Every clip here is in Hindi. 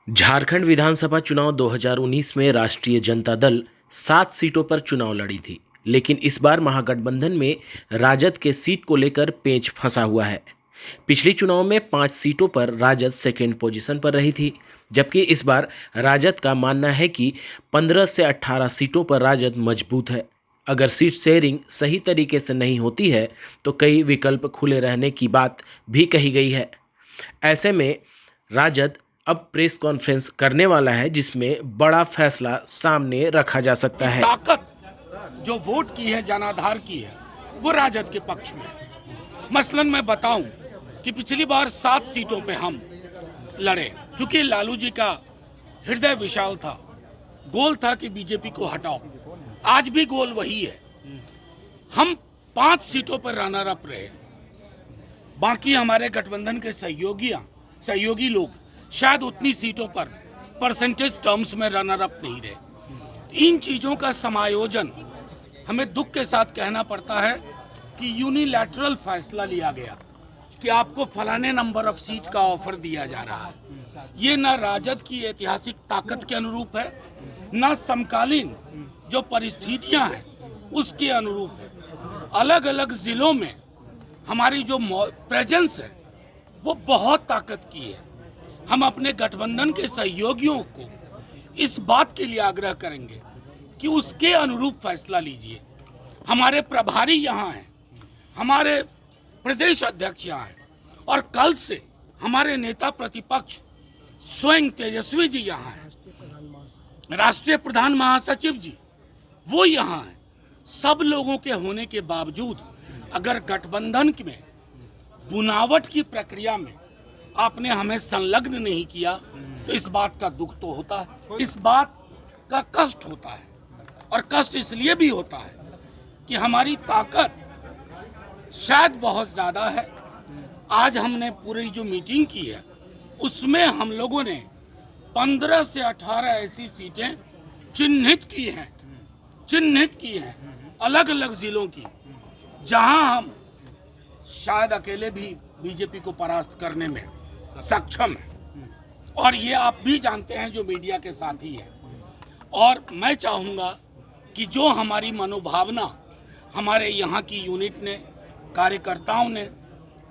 झारखंड विधानसभा चुनाव 2019 में राष्ट्रीय जनता दल 7 सीटों पर चुनाव लड़ी थी, लेकिन इस बार महागठबंधन में राजद के सीट को लेकर पेंच फंसा हुआ है। पिछली चुनाव में 5 सीटों पर राजद सेकेंड पोजीशन पर रही थी, जबकि इस बार राजद का मानना है कि 15 से 18 सीटों पर राजद मजबूत है। अगर सीट शेयरिंग सही तरीके से नहीं होती है तो कई विकल्प खुले रहने की बात भी कही गई है। ऐसे में राजद अब प्रेस कॉन्फ्रेंस करने वाला है, जिसमें बड़ा फैसला सामने रखा जा सकता है। ताकत जो वोट की है, जनाधार की है, वो राजद के पक्ष में है। मसलन मैं बताऊं कि पिछली बार 7 सीटों पे हम लड़े, चूंकि लालू जी का हृदय विशाल था, गोल था कि बीजेपी को हटाओ। आज भी गोल वही है। हम 5 सीटों पर रनर अप रहे, बाकी हमारे गठबंधन के सहयोगी लोग शायद उतनी सीटों पर परसेंटेज टर्म्स में रनर अप नहीं रहे। इन चीजों का समायोजन हमें दुख के साथ कहना पड़ता है कि यूनिलैटरल फैसला लिया गया कि आपको फलाने नंबर ऑफ सीट का ऑफर दिया जा रहा है। ये न राजद की ऐतिहासिक ताकत के अनुरूप है, न समकालीन जो परिस्थितियां हैं उसके अनुरूप है। अलग अलग जिलों में हमारी जो प्रेजेंस है वो बहुत ताकत की है। हम अपने गठबंधन के सहयोगियों को इस बात के लिए आग्रह करेंगे कि उसके अनुरूप फैसला लीजिए। हमारे प्रभारी यहाँ हैं, हमारे प्रदेश अध्यक्ष यहाँ हैं, और कल से हमारे नेता प्रतिपक्ष स्वयं तेजस्वी जी यहाँ हैं, राष्ट्रीय प्रधान महासचिव जी वो यहाँ हैं। सब लोगों के होने के बावजूद अगर गठबंधन में बुनावट की प्रक्रिया में आपने हमें संलग्न नहीं किया तो इस बात का दुख तो होता है, इस बात का कष्ट होता है। और कष्ट इसलिए भी होता है कि हमारी ताकत शायद बहुत ज्यादा है। आज हमने पूरी जो मीटिंग की है उसमें हम लोगों ने 15 से 18 ऐसी सीटें चिन्हित की हैं अलग अलग जिलों की, जहां हम शायद अकेले भी बीजेपी को परास्त करने में सक्षम है। और ये आप भी जानते हैं जो मीडिया के साथी हैं। और मैं चाहूँगा कि जो हमारी मनोभावना हमारे यहाँ की यूनिट ने, कार्यकर्ताओं ने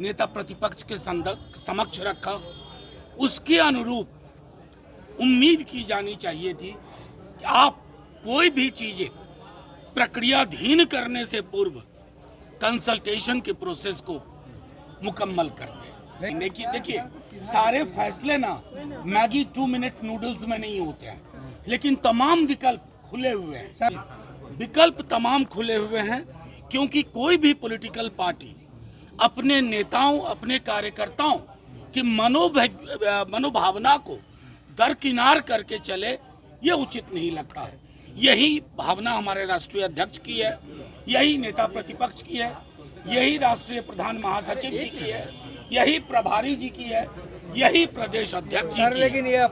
नेता प्रतिपक्ष के समक्ष रखा, उसके अनुरूप उम्मीद की जानी चाहिए थी कि आप कोई भी चीज़ें प्रक्रियाधीन करने से पूर्व कंसल्टेशन के प्रोसेस को मुकम्मल करते हैं। देखिए, सारे फैसले ना मैगी 2 मिनट नूडल्स में नहीं होते हैं, लेकिन तमाम विकल्प खुले हुए हैं। विकल्प तमाम खुले हुए हैं, क्योंकि कोई भी पॉलिटिकल पार्टी अपने नेताओं, अपने कार्यकर्ताओं की मनोभावना को दरकिनार करके चले, ये उचित नहीं लगता है। यही भावना हमारे राष्ट्रीय अध्यक्ष की है, यही नेता प्रतिपक्ष की है, यही राष्ट्रीय प्रधान महासचिव जी की है, यही प्रभारी जी की है, यही प्रदेश अध्यक्ष जी की है।